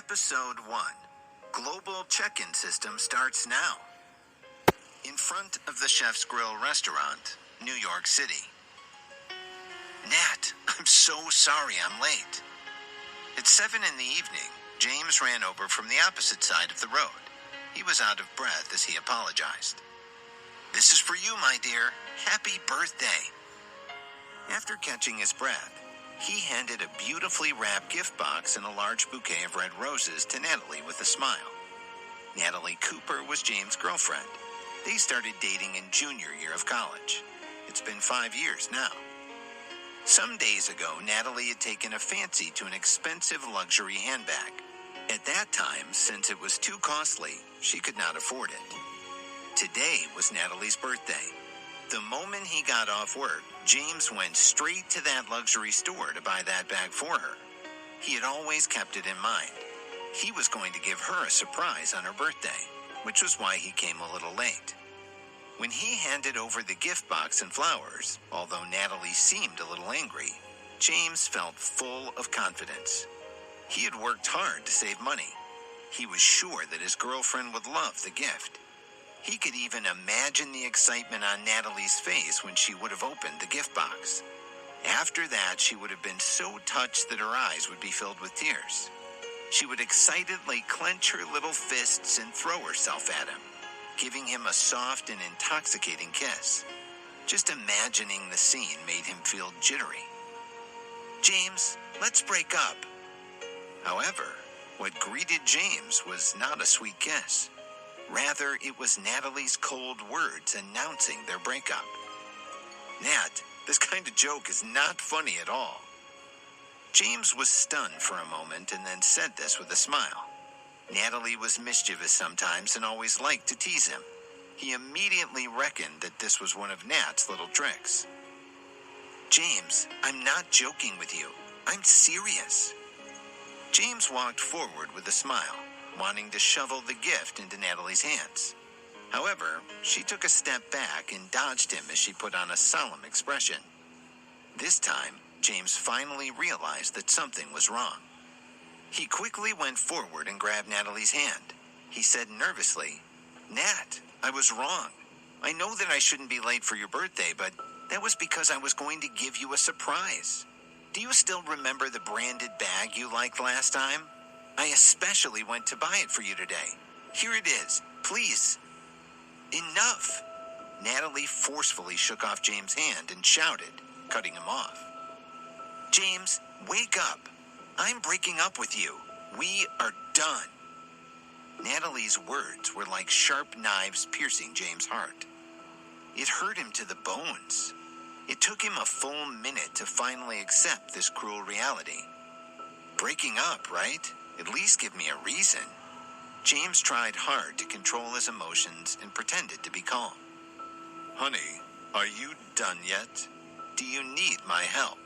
Episode 1. Global check-in system starts now. In front of the Chef's Grill restaurant, New York City. Nat, I'm so sorry I'm late. At 7 in the evening, James ran over from the opposite side of the road. He was out of breath as he apologized. This is for you, my dear. Happy birthday. After catching his breath, he handed a beautifully wrapped gift box and a large bouquet of red roses to Natalie with a smile. Natalie Cooper was James' girlfriend. They started dating in junior year of college. It's been 5 years now. Some days ago, Natalie had taken a fancy to an expensive luxury handbag. At that time, since it was too costly, she could not afford it. Today was Natalie's birthday. The moment he got off work, James went straight to that luxury store to buy that bag for her. He had always kept it in mind. He was going to give her a surprise on her birthday, which was why he came a little late. When he handed over the gift box and flowers, although Natalie seemed a little angry, James felt full of confidence. He had worked hard to save money. He was sure that his girlfriend would love the gift. He could even imagine the excitement on Natalie's face when she would have opened the gift box. After that, she would have been so touched that her eyes would be filled with tears. She would excitedly clench her little fists and throw herself at him, giving him a soft and intoxicating kiss. Just imagining the scene made him feel jittery. James, let's break up. However, what greeted James was not a sweet kiss. Rather, it was Natalie's cold words announcing their breakup. Nat, this kind of joke is not funny at all. James was stunned for a moment and then said this with a smile. Natalie was mischievous sometimes and always liked to tease him. He immediately reckoned that this was one of Nat's little tricks. James, I'm not joking with you. I'm serious. James walked forward with a smile, wanting to shovel the gift into Natalie's hands. However, she took a step back and dodged him as she put on a solemn expression. This time, James finally realized that something was wrong. He quickly went forward and grabbed Natalie's hand. He said nervously, Nat, I was wrong. I know that I shouldn't be late for your birthday, but that was because I was going to give you a surprise. Do you still remember the branded bag you liked last time? I especially went to buy it for you today. Here it is. Please. Enough. Natalie forcefully shook off James' hand and shouted, cutting him off. James, wake up. I'm breaking up with you. We are done. Natalie's words were like sharp knives piercing James' heart. It hurt him to the bones. It took him a full minute to finally accept this cruel reality. Breaking up, right? At least give me a reason. James tried hard to control his emotions and pretended to be calm. Honey, are you done yet? Do you need my help?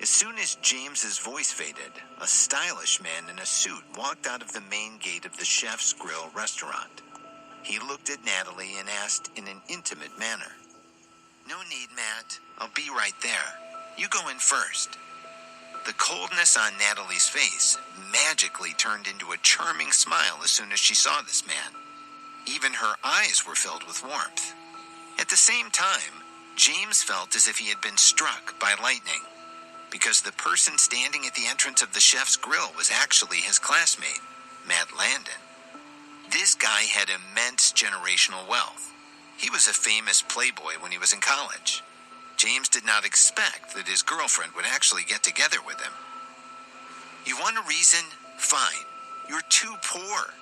As soon as James's voice faded, a stylish man in a suit walked out of the main gate of the Chef's Grill restaurant. He looked at Natalie and asked in an intimate manner, No need, Matt. I'll be right there. You go in first. The coldness on Natalie's face magically turned into a charming smile as soon as she saw this man. Even her eyes were filled with warmth. At the same time, James felt as if he had been struck by lightning, because the person standing at the entrance of the Chef's Grill was actually his classmate, Matt Landon. This guy had immense generational wealth. He was a famous playboy when he was in college. James did not expect that his girlfriend would actually get together with him. You want a reason? Fine. You're too poor.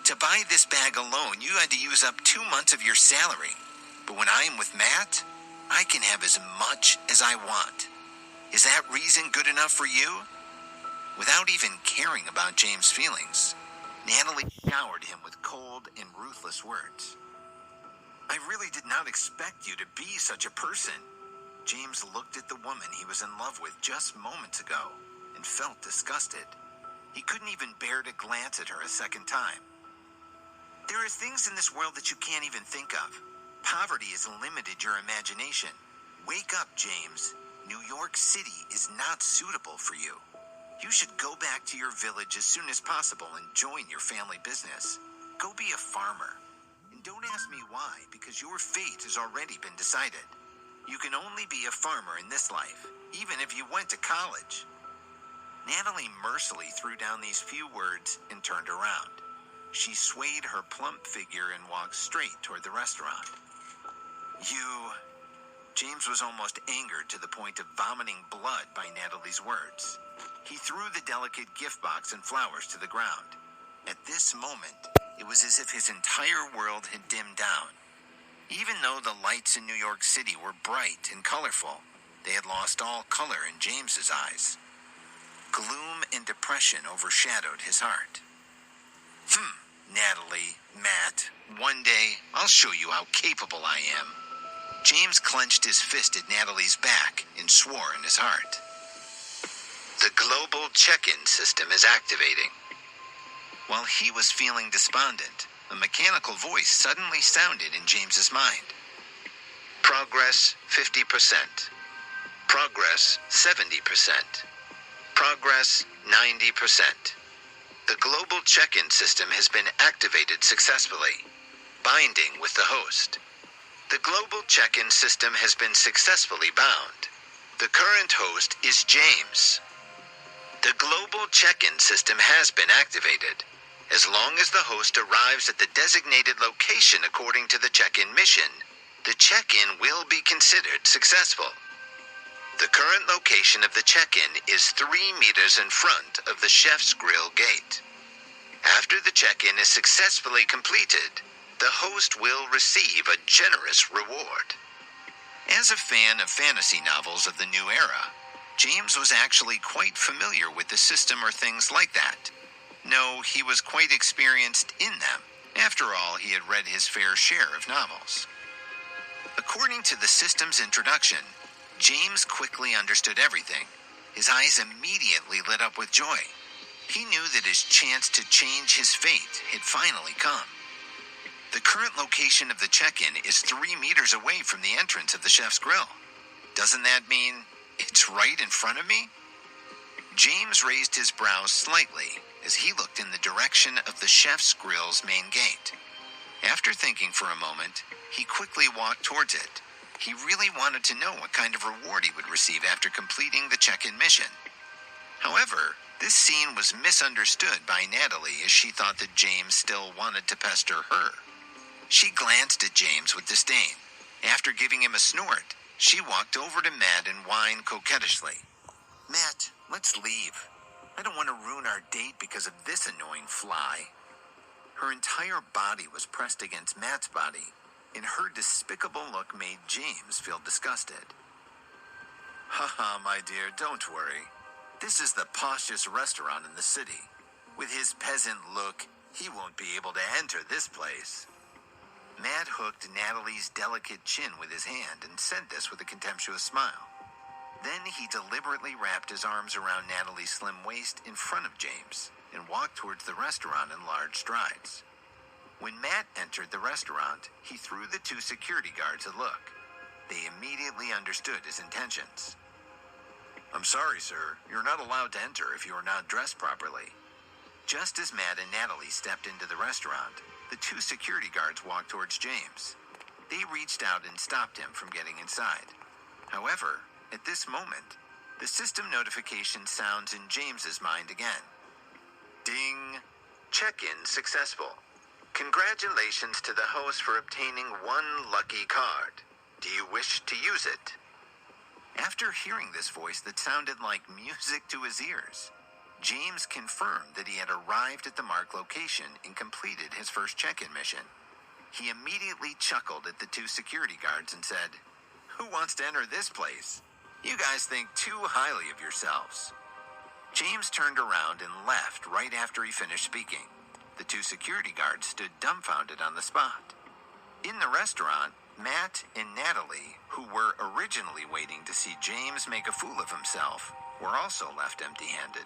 To buy this bag alone, you had to use up 2 months of your salary. But when I am with Matt, I can have as much as I want. Is that reason good enough for you? Without even caring about James' feelings, Natalie showered him with cold and ruthless words. I really did not expect you to be such a person. James looked at the woman he was in love with just moments ago and felt disgusted. He couldn't even bear to glance at her a second time. There are things in this world that you can't even think of. Poverty has limited your imagination. Wake up, James. New York City is not suitable for you. You should go back to your village as soon as possible and join your family business. Go be a farmer. And don't ask me why, because your fate has already been decided. You can only be a farmer in this life, even if you went to college. Natalie mercilessly threw down these few words and turned around. She swayed her plump figure and walked straight toward the restaurant. James was almost angered to the point of vomiting blood by Natalie's words. He threw the delicate gift box and flowers to the ground. At this moment, it was as if his entire world had dimmed down. Even though the lights in New York City were bright and colorful, they had lost all color in James's eyes. Gloom and depression overshadowed his heart. Natalie, Matt, one day I'll show you how capable I am. James clenched his fist at Natalie's back and swore in his heart. The global check-in system is activating. While he was feeling despondent, a mechanical voice suddenly sounded in James's mind. Progress 50%. Progress 70%. Progress 90%. The global check-in system has been activated successfully. Binding with the host. The global check-in system has been successfully bound. The current host is James. The global check-in system has been activated. As long as the host arrives at the designated location according to the check-in mission, the check-in will be considered successful. The current location of the check-in is 3 meters in front of the chef's grill gate. After the check-in is successfully completed, the host will receive a generous reward. As a fan of fantasy novels of the new era, James was actually quite familiar with the system or things like that. No, he was quite experienced in them. After all, he had read his fair share of novels. According to the system's introduction, James quickly understood everything. His eyes immediately lit up with joy. He knew that his chance to change his fate had finally come. The current location of the check-in is 3 meters away from the entrance of the chef's grill. Doesn't that mean it's right in front of me? James raised his brows slightly as he looked in the direction of the chef's grill's main gate. After thinking for a moment, he quickly walked towards it. He really wanted to know what kind of reward he would receive after completing the check-in mission. However, this scene was misunderstood by Natalie as she thought that James still wanted to pester her. She glanced at James with disdain. After giving him a snort, she walked over to Matt and whined coquettishly. Matt, let's leave. I don't want to ruin our date because of this annoying fly. Her entire body was pressed against Matt's body, and her despicable look made James feel disgusted. Haha, my dear, don't worry. This is the poshest restaurant in the city. With his peasant look, he won't be able to enter this place. Matt hooked Natalie's delicate chin with his hand and said this with a contemptuous smile. Then he deliberately wrapped his arms around Natalie's slim waist in front of James and walked towards the restaurant in large strides. When Matt entered the restaurant, he threw the 2 security guards a look. They immediately understood his intentions. I'm sorry, sir. You're not allowed to enter if you are not dressed properly. Just as Matt and Natalie stepped into the restaurant, the 2 security guards walked towards James. They reached out and stopped him from getting inside. However, at this moment, the system notification sounds in James's mind again. Ding! Check-in successful. Congratulations to the host for obtaining 1 lucky card. Do you wish to use it? After hearing this voice that sounded like music to his ears, James confirmed that he had arrived at the marked location and completed his first check-in mission. He immediately chuckled at the 2 security guards and said, Who wants to enter this place? You guys think too highly of yourselves. James turned around and left right after he finished speaking. The 2 security guards stood dumbfounded on the spot. In the restaurant, Matt and Natalie, who were originally waiting to see James make a fool of himself, were also left empty-handed.